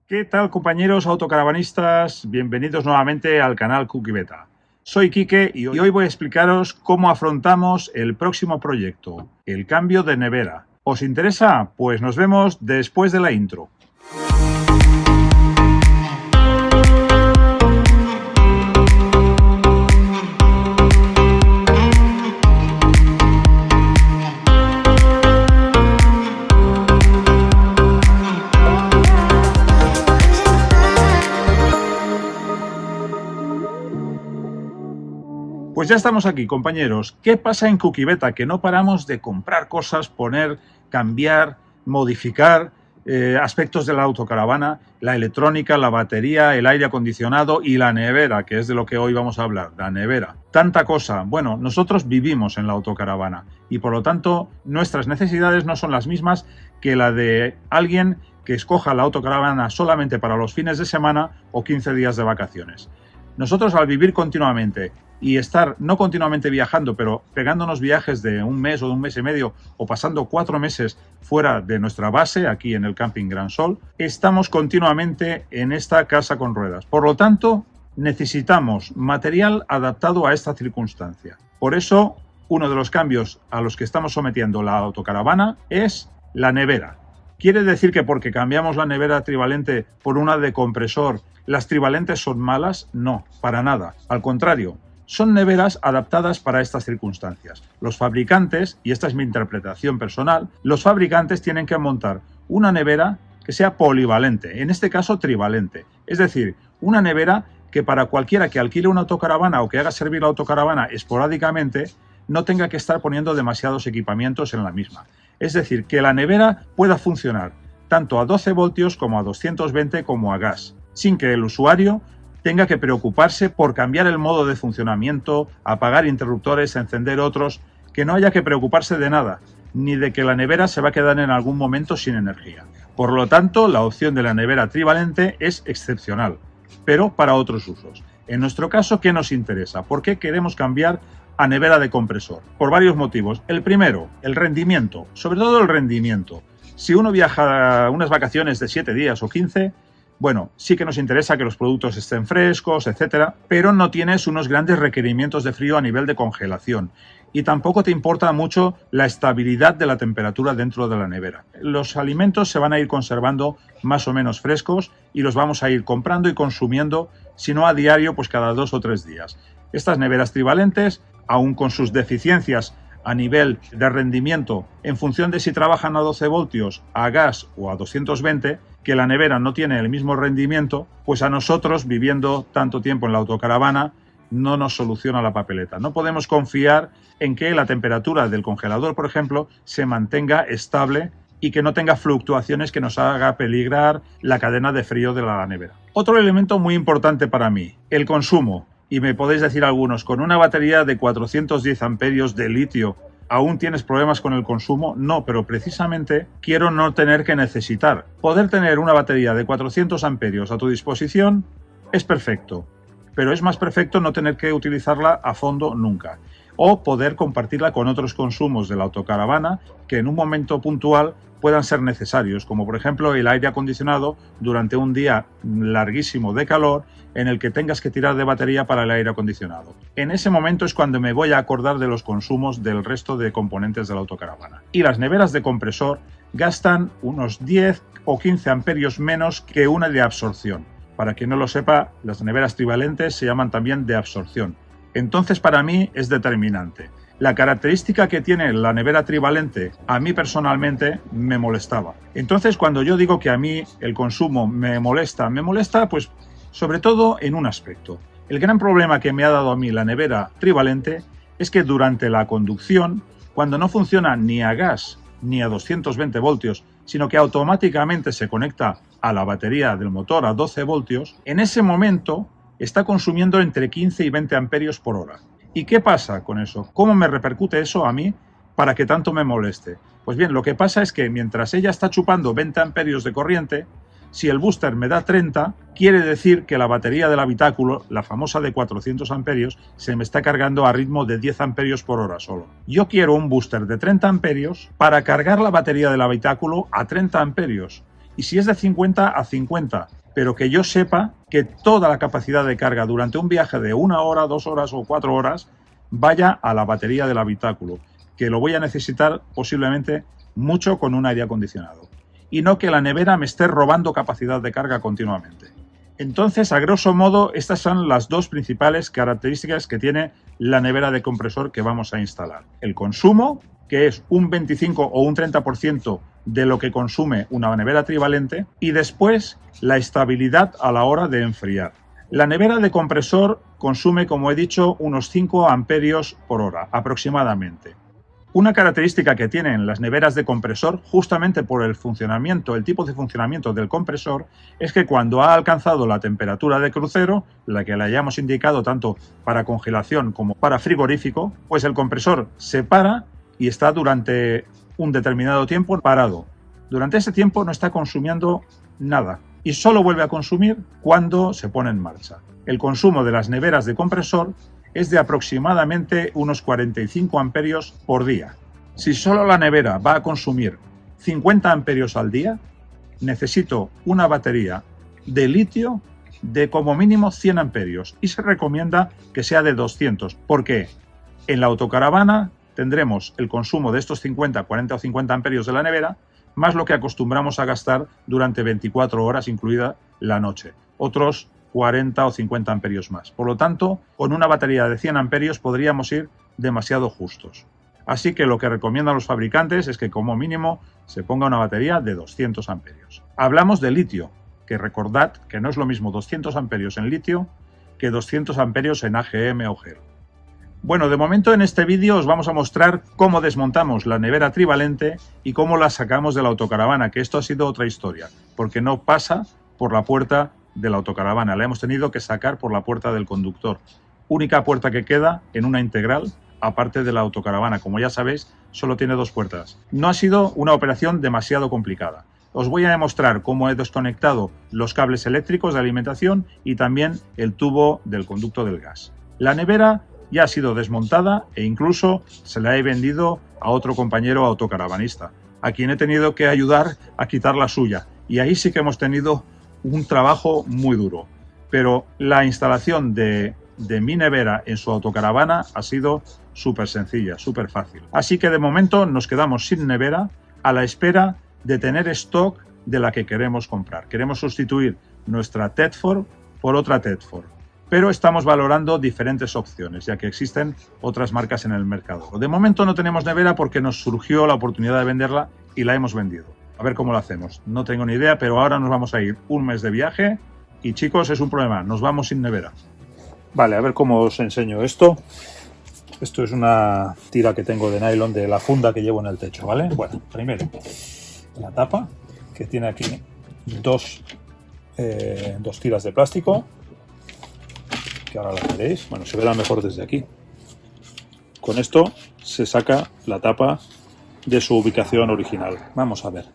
¿Qué tal, compañeros autocaravanistas? Bienvenidos nuevamente al canal Cookie Beta. Soy Quique y hoy voy a explicaros cómo afrontamos el próximo proyecto, el cambio de nevera. ¿Os interesa? Pues nos vemos después de la intro. Pues ya estamos aquí, compañeros. ¿Qué pasa en Cookie Beta? Que no paramos de comprar cosas, poner, cambiar, modificar aspectos de la autocaravana, la electrónica, la batería, el aire acondicionado y la nevera, que es de lo que hoy vamos a hablar, la nevera. Tanta cosa. Bueno, nosotros vivimos en la autocaravana y por lo tanto nuestras necesidades no son las mismas que la de alguien que escoja la autocaravana solamente para los fines de semana o 15 días de vacaciones. Nosotros, al vivir continuamente y estar no continuamente viajando, pero pegándonos viajes de un mes o de un mes y medio o pasando 4 meses fuera de nuestra base, aquí en el Camping Gran Sol, estamos continuamente en esta casa con ruedas. Por lo tanto, necesitamos material adaptado a esta circunstancia. Por eso, uno de los cambios a los que estamos sometiendo la autocaravana es la nevera. ¿Quiere decir que porque cambiamos la nevera trivalente por una de compresor, las trivalentes son malas? No, para nada. Al contrario, son neveras adaptadas para estas circunstancias. Los fabricantes, y esta es mi interpretación personal, los fabricantes tienen que montar una nevera que sea polivalente, en este caso trivalente. Es decir, una nevera que para cualquiera que alquile una autocaravana o que haga servir la autocaravana esporádicamente, no tenga que estar poniendo demasiados equipamientos en la misma. Es decir, que la nevera pueda funcionar tanto a 12 voltios como a 220 como a gas, sin que el usuario tenga que preocuparse por cambiar el modo de funcionamiento, apagar interruptores, encender otros, que no haya que preocuparse de nada, ni de que la nevera se va a quedar en algún momento sin energía. Por lo tanto, la opción de la nevera trivalente es excepcional, pero para otros usos. En nuestro caso, ¿qué nos interesa? ¿Por qué queremos cambiar a nevera de compresor? Por varios motivos. El primero, el rendimiento, sobre todo el rendimiento. Si uno viaja a unas vacaciones de 7 días o 15, bueno, sí que nos interesa que los productos estén frescos, etcétera, pero no tienes unos grandes requerimientos de frío a nivel de congelación. Y tampoco te importa mucho la estabilidad de la temperatura dentro de la nevera. Los alimentos se van a ir conservando más o menos frescos y los vamos a ir comprando y consumiendo, si no a diario, pues cada 2 o 3 días. Estas neveras trivalentes, aun con sus deficiencias a nivel de rendimiento, en función de si trabajan a 12 voltios, a gas o a 220, que la nevera no tiene el mismo rendimiento, pues a nosotros, viviendo tanto tiempo en la autocaravana, no nos soluciona la papeleta. No podemos confiar en que la temperatura del congelador, por ejemplo, se mantenga estable y que no tenga fluctuaciones que nos haga peligrar la cadena de frío de la nevera. Otro elemento muy importante para mí, el consumo. Y me podéis decir algunos, con una batería de 410 amperios de litio, ¿aún tienes problemas con el consumo? No, pero precisamente quiero no tener que necesitar. Poder tener una batería de 400 amperios a tu disposición es perfecto, pero es más perfecto no tener que utilizarla a fondo nunca. O poder compartirla con otros consumos de la autocaravana que en un momento puntual puedan ser necesarios, como por ejemplo el aire acondicionado durante un día larguísimo de calor en el que tengas que tirar de batería para el aire acondicionado. En ese momento es cuando me voy a acordar de los consumos del resto de componentes de la autocaravana. Y las neveras de compresor gastan unos 10 o 15 amperios menos que una de absorción. Para quien no lo sepa, las neveras trivalentes se llaman también de absorción. Entonces, para mí es determinante. La característica que tiene la nevera trivalente a mí personalmente me molestaba. Entonces, cuando yo digo que a mí el consumo me molesta, pues sobre todo en un aspecto. El gran problema que me ha dado a mí la nevera trivalente es que durante la conducción, cuando no funciona ni a gas ni a 220 voltios, sino que automáticamente se conecta a la batería del motor a 12 voltios, en ese momento está consumiendo entre 15 y 20 amperios por hora. ¿Y qué pasa con eso? ¿Cómo me repercute eso a mí para que tanto me moleste? Pues bien, lo que pasa es que mientras ella está chupando 20 amperios de corriente, si el booster me da 30, quiere decir que la batería del habitáculo, la famosa de 400 amperios, se me está cargando a ritmo de 10 amperios por hora solo. Yo quiero un booster de 30 amperios para cargar la batería del habitáculo a 30 amperios. Y si es de 50 a 50, pero que yo sepa que toda la capacidad de carga durante un viaje de 1 hora, 2 horas o 4 horas vaya a la batería del habitáculo, que lo voy a necesitar posiblemente mucho con un aire acondicionado. Y no que la nevera me esté robando capacidad de carga continuamente. Entonces, a grosso modo, estas son las dos principales características que tiene la nevera de compresor que vamos a instalar. El consumo, que es un 25 o un 30% de lo que consume una nevera trivalente, y después la estabilidad a la hora de enfriar. La nevera de compresor consume, como he dicho, unos 5 amperios por hora aproximadamente. Una característica que tienen las neveras de compresor, justamente por el funcionamiento, el tipo de funcionamiento del compresor, es que cuando ha alcanzado la temperatura de crucero, la que le hayamos indicado tanto para congelación como para frigorífico, pues el compresor se para y está durante un determinado tiempo parado. Durante ese tiempo no está consumiendo nada y solo vuelve a consumir cuando se pone en marcha. El consumo de las neveras de compresor es de aproximadamente unos 45 amperios por día. Si solo la nevera va a consumir 50 amperios al día, necesito una batería de litio de como mínimo 100 amperios y se recomienda que sea de 200, porque en la autocaravana tendremos el consumo de estos 50, 40 o 50 amperios de la nevera, más lo que acostumbramos a gastar durante 24 horas, incluida la noche. Otros 40 o 50 amperios más. Por lo tanto, con una batería de 100 amperios podríamos ir demasiado justos. Así que lo que recomiendan los fabricantes es que como mínimo se ponga una batería de 200 amperios. Hablamos de litio, que recordad que no es lo mismo 200 amperios en litio que 200 amperios en AGM o gel. Bueno, de momento en este vídeo os vamos a mostrar cómo desmontamos la nevera trivalente y cómo la sacamos de la autocaravana, que esto ha sido otra historia, porque no pasa por la puerta de la autocaravana, la hemos tenido que sacar por la puerta del conductor. Única puerta que queda en una integral, aparte de la autocaravana. Como ya sabéis, solo tiene 2 puertas. No ha sido una operación demasiado complicada. Os voy a demostrar cómo he desconectado los cables eléctricos de alimentación y también el tubo del conducto del gas. La nevera ya ha sido desmontada e incluso se la he vendido a otro compañero autocaravanista, a quien he tenido que ayudar a quitar la suya. Y ahí sí que hemos tenido un trabajo muy duro, pero la instalación de mi nevera en su autocaravana ha sido súper sencilla, súper fácil. Así que de momento nos quedamos sin nevera a la espera de tener stock de la que queremos comprar. Queremos sustituir nuestra Tedford por otra Tedford, pero estamos valorando diferentes opciones, ya que existen otras marcas en el mercado. De momento no tenemos nevera porque nos surgió la oportunidad de venderla y la hemos vendido. A ver cómo lo hacemos. No tengo ni idea, pero ahora nos vamos a ir un mes de viaje y, chicos, es un problema. Nos vamos sin nevera. Vale, a ver cómo os enseño esto. Esto es una tira que tengo de nylon de la funda que llevo en el techo, ¿vale? Bueno, primero la tapa, que tiene aquí dos tiras de plástico, que ahora las veréis. Bueno, se verá mejor desde aquí. Con esto se saca la tapa de su ubicación original. Vamos a ver.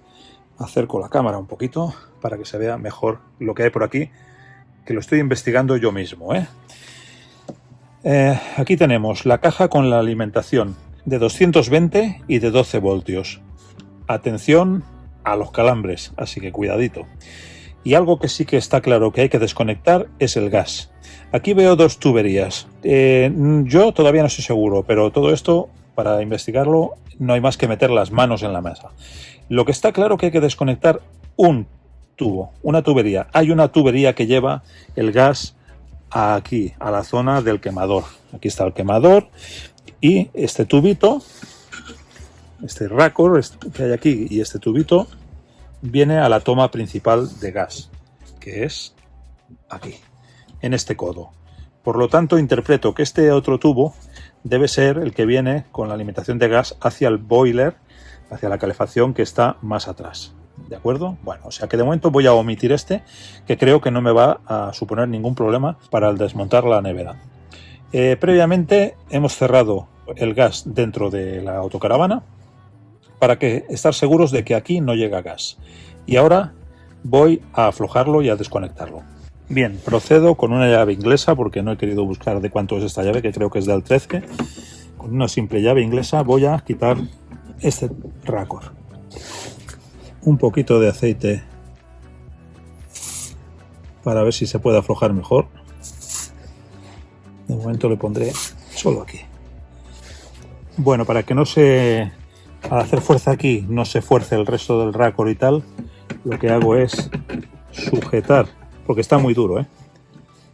Acerco la cámara un poquito para que se vea mejor lo que hay por aquí, que lo estoy investigando yo mismo, aquí tenemos la caja con la alimentación de 220 y de 12 voltios. Atención a los calambres, así que cuidadito. Y algo que sí que está claro que hay que desconectar es el gas. Aquí veo 2 tuberías. Yo todavía no estoy seguro, pero todo esto, para investigarlo, no hay más que meter las manos en la mesa. Lo que está claro que hay que desconectar un tubo, una tubería. Hay una tubería que lleva el gas aquí, a la zona del quemador. Aquí está el quemador y este tubito, este racor que hay aquí y este tubito viene a la toma principal de gas, que es aquí, en este codo. Por lo tanto, interpreto que este otro tubo debe ser el que viene con la alimentación de gas hacia el boiler, hacia la calefacción que está más atrás. ¿De acuerdo? Bueno, o sea que de momento voy a omitir este, que creo que no me va a suponer ningún problema para el desmontar la nevera. Previamente hemos cerrado el gas dentro de la autocaravana para estar seguros de que aquí no llega gas. Y ahora voy a aflojarlo y a desconectarlo. Bien, procedo con una llave inglesa porque no he querido buscar de cuánto es esta llave, que creo que es del 13. Con una simple llave inglesa voy a quitar este racor. Un poquito de aceite para ver si se puede aflojar mejor. De momento le pondré solo aquí. Bueno, para que no se... al hacer fuerza aquí no se fuerce el resto del racor y tal, lo que hago es sujetar, porque está muy duro,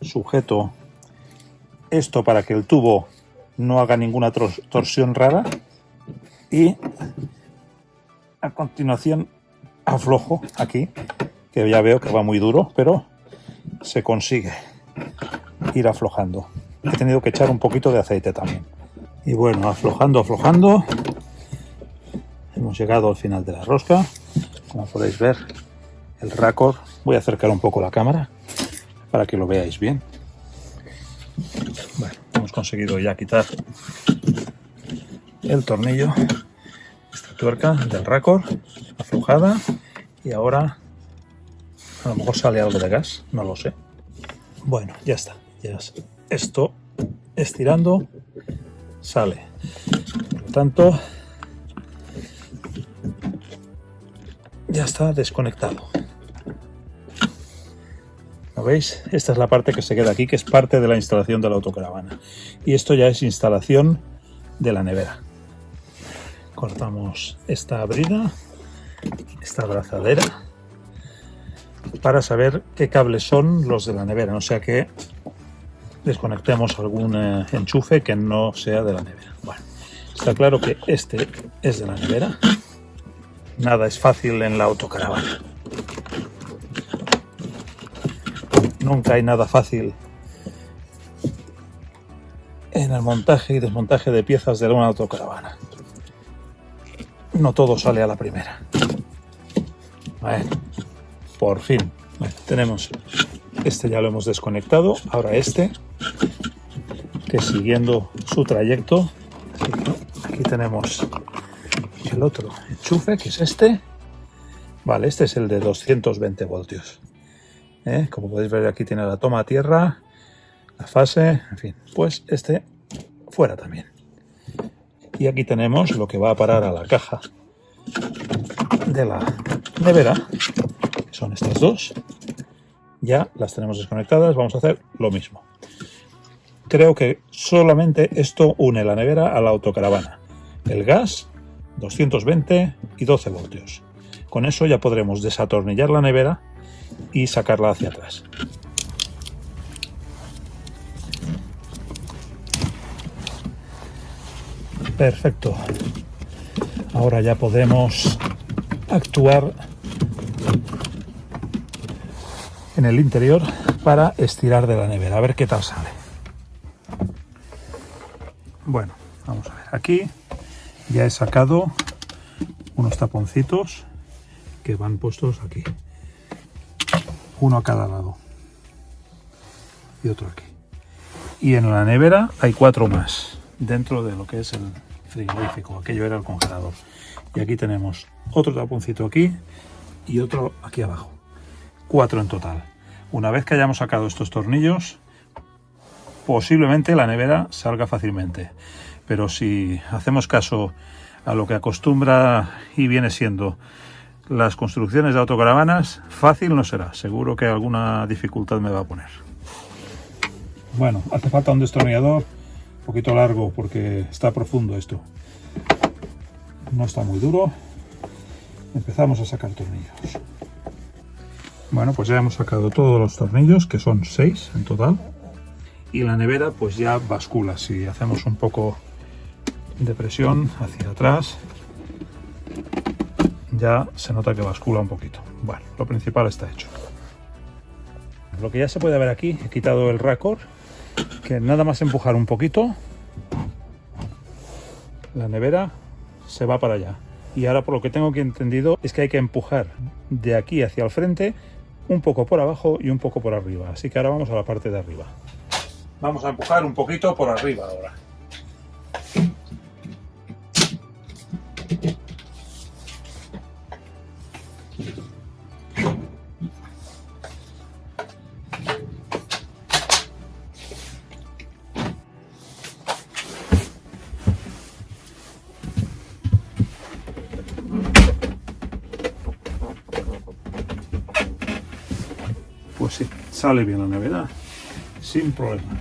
sujeto esto para que el tubo no haga ninguna torsión rara y a continuación aflojo aquí, que ya veo que va muy duro, pero se consigue ir aflojando. He tenido que echar un poquito de aceite también. Y bueno, aflojando, hemos llegado al final de la rosca. Como podéis ver, el racor, voy a acercar un poco la cámara para que lo veáis bien. Bueno, hemos conseguido ya quitar el tornillo, esta tuerca del racor aflojada, y ahora a lo mejor sale algo de gas, no lo sé. Bueno, ya está, esto estirando sale, por lo tanto ya está desconectado. ¿Lo veis? Esta es la parte que se queda aquí, que es parte de la instalación de la autocaravana, y esto ya es instalación de la nevera. Cortamos esta brida, esta abrazadera, para saber qué cables son los de la nevera, no sea que desconectemos algún enchufe que no sea de la nevera. Bueno, está claro que este es de la nevera. Nada es fácil en la autocaravana. Nunca hay nada fácil en el montaje y desmontaje de piezas de una autocaravana. No todo sale a la primera. Bueno, por fin. Bueno, tenemos este, ya lo hemos desconectado. Ahora este, que siguiendo su trayecto, aquí tenemos el otro enchufe, que es este. Vale, este es el de 220 voltios. Como podéis ver, aquí tiene la toma a tierra, la fase, en fin, pues este fuera también. Y aquí tenemos lo que va a parar a la caja de la nevera, que son estas dos. Ya las tenemos desconectadas, vamos a hacer lo mismo. Creo que solamente esto une la nevera a la autocaravana. El gas, 220 y 12 voltios. Con eso ya podremos desatornillar la nevera y sacarla hacia atrás. Perfecto. Ahora ya podemos actuar en el interior para estirar de la nevera, a ver qué tal sale. Bueno, vamos a ver. Aquí ya he sacado unos taponcitos que van puestos aquí. Uno a cada lado y otro aquí. Y en la nevera hay 4 más dentro de lo que es el frigorífico. Aquello era el congelador. Y aquí tenemos otro taponcito aquí y otro aquí abajo. 4 en total. Una vez que hayamos sacado estos tornillos, posiblemente la nevera salga fácilmente. Pero si hacemos caso a lo que acostumbra y viene siendo las construcciones de autocaravanas, fácil no será. Seguro que alguna dificultad me va a poner. Bueno, hace falta un destornillador un poquito largo porque está profundo esto. No está muy duro. Empezamos a sacar tornillos. Bueno, pues ya hemos sacado todos los tornillos, que son 6 en total. Y la nevera pues ya bascula. Si hacemos un poco de presión hacia atrás, ya se nota que bascula un poquito. Bueno, lo principal está hecho. Lo que ya se puede ver aquí, he quitado el racor, que nada más empujar un poquito, la nevera se va para allá. Y ahora, por lo que tengo que entendido, es que hay que empujar de aquí hacia el frente, un poco por abajo y un poco por arriba. Así que ahora vamos a la parte de arriba. Vamos a empujar un poquito por arriba ahora. Pues sí, sale bien la nevera, sin problema.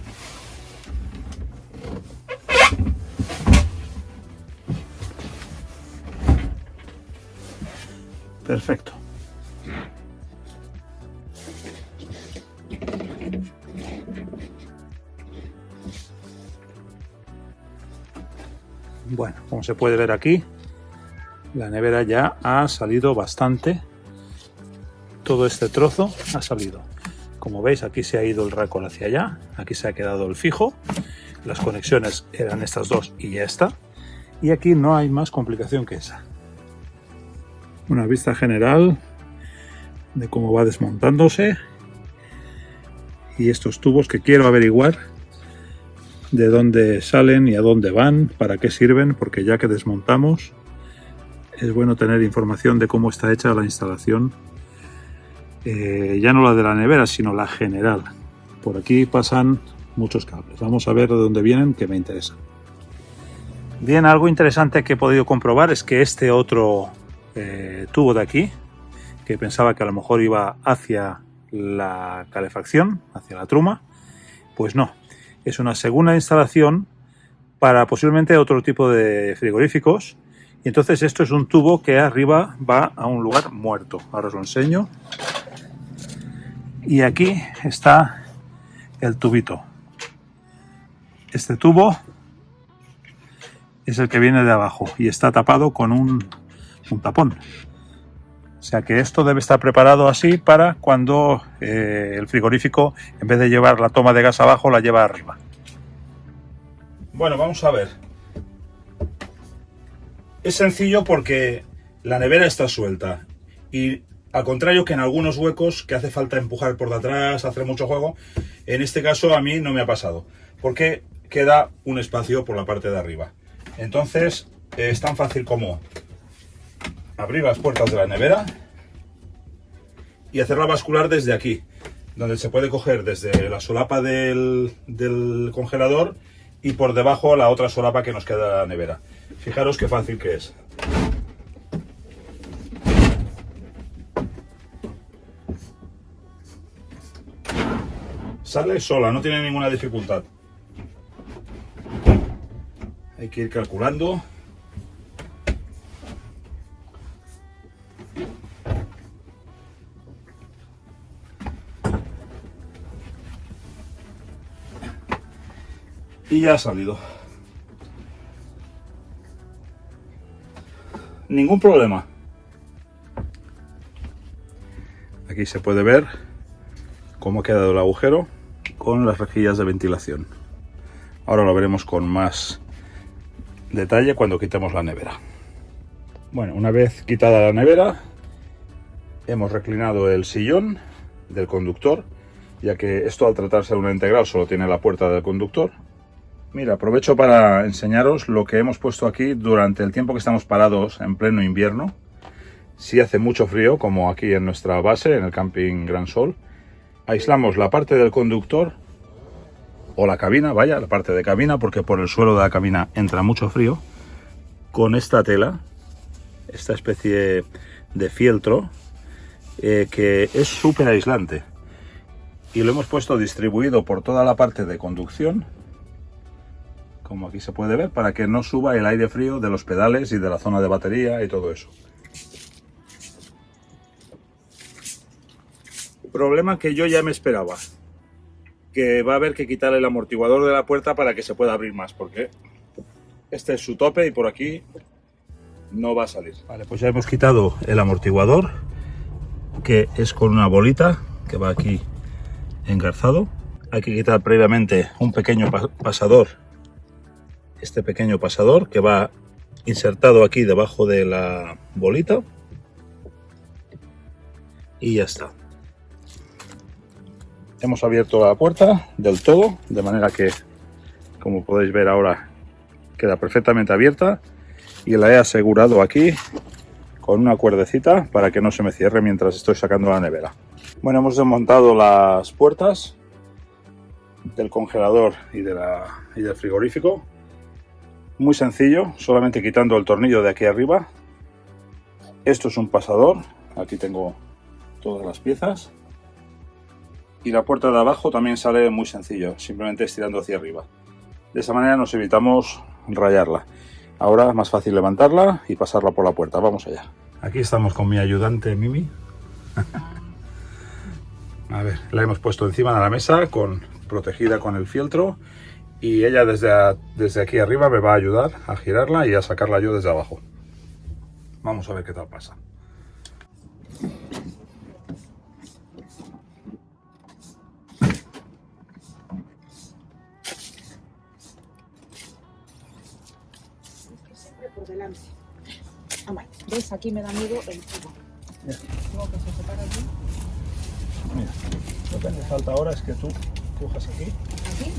Perfecto. Bueno, como se puede ver aquí, la nevera ya ha salido bastante. Todo este trozo ha salido. Como veis, aquí se ha ido el récord hacia allá, aquí se ha quedado el fijo. Las conexiones eran estas dos y ya está. Y aquí no hay más complicación que esa. Una vista general de cómo va desmontándose. Y estos tubos que quiero averiguar de dónde salen y a dónde van, para qué sirven, porque ya que desmontamos es bueno tener información de cómo está hecha la instalación, ya no la de la nevera, sino la general. Por aquí pasan muchos cables. Vamos a ver de dónde vienen, que me interesa. Bien, algo interesante que he podido comprobar es que este otro tubo de aquí, que pensaba que a lo mejor iba hacia la calefacción, hacia la truma, pues no. Es una segunda instalación para posiblemente otro tipo de frigoríficos. Y entonces esto es un tubo que arriba va a un lugar muerto. Ahora os lo enseño. Y aquí está el tubito. Este tubo es el que viene de abajo y está tapado con un tapón. O sea que esto debe estar preparado así para cuando el frigorífico, en vez de llevar la toma de gas abajo, la lleva arriba. Bueno, vamos a ver. Es sencillo porque la nevera está suelta y al contrario que en algunos huecos que hace falta empujar por detrás, hacer mucho juego, en este caso a mí no me ha pasado porque queda un espacio por la parte de arriba. Entonces es tan fácil como abrir las puertas de la nevera y hacerla bascular desde aquí, donde se puede coger desde la solapa del congelador y por debajo la otra solapa que nos queda de la nevera. Fijaros qué fácil que es. Sale sola, no tiene ninguna dificultad. Hay que ir calculando. Y ya ha salido. Ningún problema. Aquí se puede ver cómo ha quedado el agujero con las rejillas de ventilación. Ahora lo veremos con más detalle cuando quitemos la nevera. Bueno, una vez quitada la nevera, hemos reclinado el sillón del conductor, ya que esto, al tratarse de una integral, solo tiene la puerta del conductor. Mira, aprovecho para enseñaros lo que hemos puesto aquí durante el tiempo que estamos parados en pleno invierno. Si hace mucho frío, como aquí en nuestra base, en el camping Gran Sol, aislamos la parte del conductor o la cabina, vaya, la parte de cabina, porque por el suelo de la cabina entra mucho frío, con esta tela, esta especie de fieltro, que es súper aislante. Y lo hemos puesto distribuido por toda la parte de conducción, como aquí se puede ver, para que no suba el aire frío de los pedales y de la zona de batería y todo eso. Problema que yo ya me esperaba, que va a haber que quitar el amortiguador de la puerta para que se pueda abrir más, porque este es su tope y por aquí no va a salir. Vale, pues ya hemos quitado el amortiguador, que es con una bolita que va aquí engarzado. Hay que quitar previamente un pequeño pasador, este pequeño pasador que va insertado aquí debajo de la bolita, y ya está. Hemos abierto la puerta del todo, de manera que, como podéis ver ahora, queda perfectamente abierta, y la he asegurado aquí con una cuerdecita para que no se me cierre mientras estoy sacando la nevera. Bueno, hemos desmontado las puertas del congelador y del frigorífico. Muy sencillo, solamente quitando el tornillo de aquí arriba. Esto es un pasador, aquí tengo todas las piezas. y la puerta de abajo también sale muy sencillo, simplemente estirando hacia arriba. De esa manera nos evitamos rayarla. Ahora es más fácil levantarla y pasarla por la puerta. Vamos allá. Aquí estamos con mi ayudante Mimi. A ver, la hemos puesto encima de la mesa, protegida con el fieltro, y ella desde aquí arriba me va a ayudar a girarla y a sacarla yo desde abajo. Vamos a ver qué tal pasa. Siempre por delante. ¿Ves? Aquí me da miedo el tubo. Tengo que se separa aquí. Mira, lo que hace falta ahora es que tú cojas aquí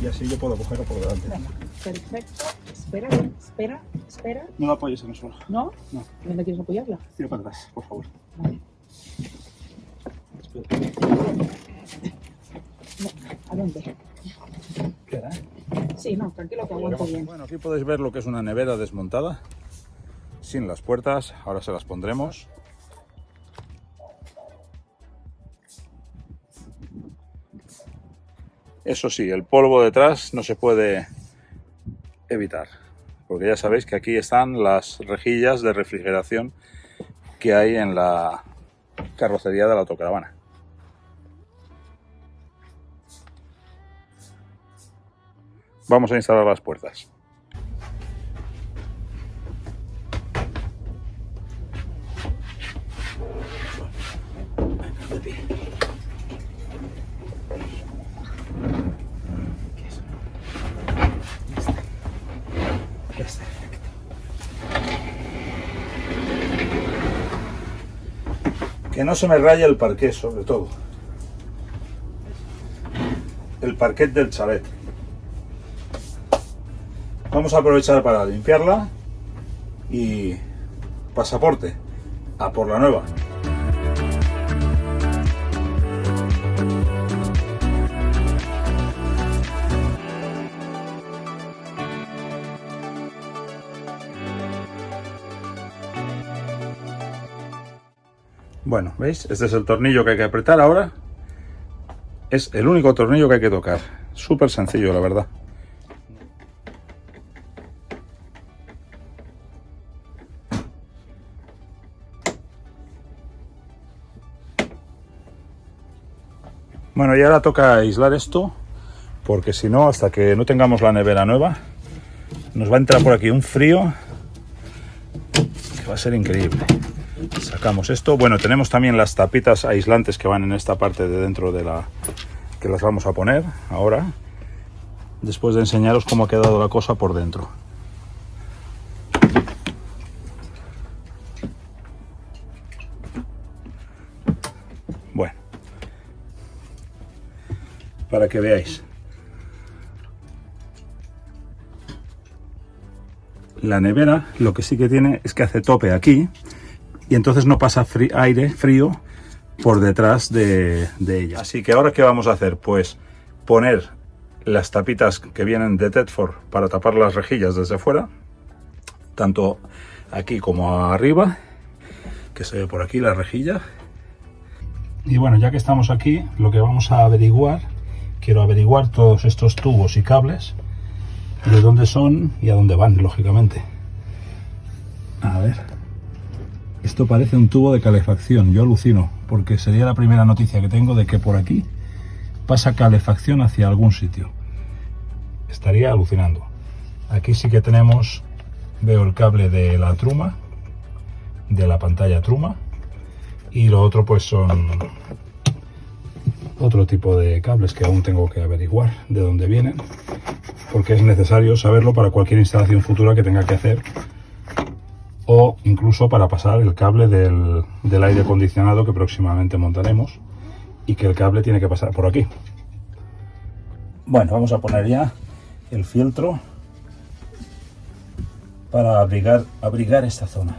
y así yo puedo cogerlo por delante. Venga, perfecto. Espera. No la apoyes en el suelo. ¿No? No. ¿Dónde quieres apoyarla? Tira para atrás, por favor. Vale. No, ¿a dónde? Queda, ¿eh? Sí, no, tranquilo que aguanto bien. Bueno, aquí podéis ver lo que es una nevera desmontada, sin las puertas. Ahora se las pondremos. Eso sí, el polvo detrás no se puede evitar, porque ya sabéis que aquí están las rejillas de refrigeración que hay en la carrocería de la autocaravana. Vamos a instalar las puertas. Que no se me raye el parquet, sobre todo. El parquet del chalet. Vamos a aprovechar para limpiarla y pasaporte, a por la nueva. Bueno, ¿veis? Este es el tornillo que hay que apretar ahora. Es el único tornillo que hay que tocar. Súper sencillo, la verdad. Bueno, y ahora toca aislar esto, porque si no, hasta que no tengamos la nevera nueva, nos va a entrar por aquí un frío que va a ser increíble. Sacamos esto. Bueno, tenemos también las tapitas aislantes que van en esta parte de dentro de la que las vamos a poner ahora, después de enseñaros cómo ha quedado la cosa por dentro. Bueno, para que veáis. La nevera lo que sí que tiene es que hace tope aquí y entonces no pasa aire frío por detrás de ella. Así que ahora, ¿qué vamos a hacer? Pues poner las tapitas que vienen de Tedford para tapar las rejillas desde fuera, tanto aquí como arriba, que se ve por aquí la rejilla. Y bueno, ya que estamos aquí, lo que vamos a averiguar, quiero averiguar todos estos tubos y cables, de dónde son y a dónde van, lógicamente. A ver, esto parece un tubo de calefacción, yo alucino, porque sería la primera noticia que tengo de que por aquí pasa calefacción hacia algún sitio. Estaría alucinando. Aquí sí que tenemos, veo el cable de la truma, de la pantalla truma, y lo otro pues son otro tipo de cables que aún tengo que averiguar de dónde vienen, porque es necesario saberlo para cualquier instalación futura que tenga que hacer, o incluso para pasar el cable del aire acondicionado que próximamente montaremos, y que el cable tiene que pasar por aquí. Bueno, vamos a poner ya el fieltro para abrigar esta zona.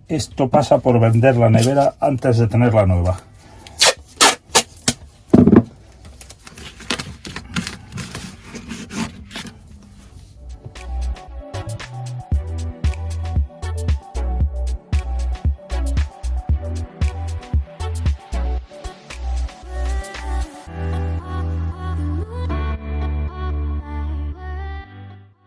Esto pasa por vender la nevera antes de tener la nueva.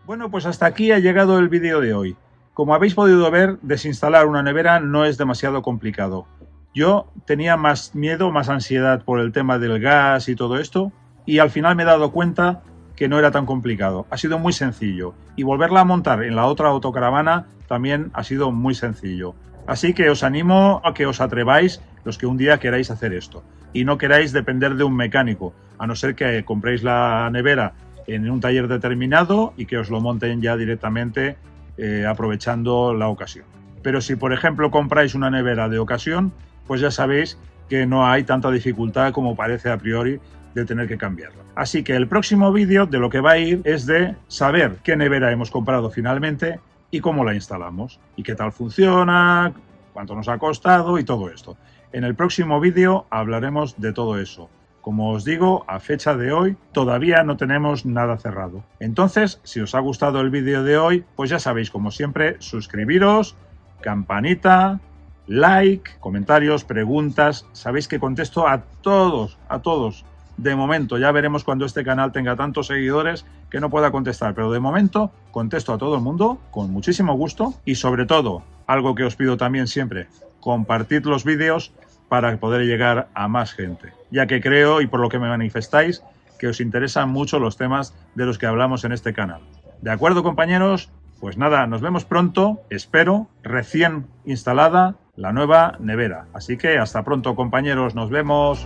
Bueno, pues hasta aquí ha llegado el vídeo de hoy. Como habéis podido ver, desinstalar una nevera no es demasiado complicado. Yo tenía más miedo, más ansiedad por el tema del gas y todo esto, y al final me he dado cuenta que no era tan complicado. Ha sido muy sencillo. Y volverla a montar en la otra autocaravana también ha sido muy sencillo. Así que os animo a que os atreváis los que un día queráis hacer esto. Y no queráis depender de un mecánico, a no ser que compréis la nevera en un taller determinado y que os lo monten ya directamente aprovechando la ocasión. Pero si por ejemplo compráis una nevera de ocasión, pues ya sabéis que no hay tanta dificultad como parece a priori de tener que cambiarla. Así que el próximo vídeo de lo que va a ir es de saber qué nevera hemos comprado finalmente y cómo la instalamos y qué tal funciona, cuánto nos ha costado y todo esto. En el próximo vídeo hablaremos de todo eso. Como os digo, a fecha de hoy todavía no tenemos nada cerrado. Entonces, si os ha gustado el vídeo de hoy, pues ya sabéis, como siempre, suscribiros, campanita, like, comentarios, preguntas. Sabéis que contesto a todos. De momento, ya veremos cuando este canal tenga tantos seguidores que no pueda contestar, pero de momento contesto a todo el mundo con muchísimo gusto y sobre todo, algo que os pido también siempre, compartid los vídeos para poder llegar a más gente, ya que creo, y por lo que me manifestáis, que os interesan mucho los temas de los que hablamos en este canal. ¿De acuerdo, compañeros? Pues nada, nos vemos pronto, espero, recién instalada la nueva nevera. Así que hasta pronto, compañeros, nos vemos.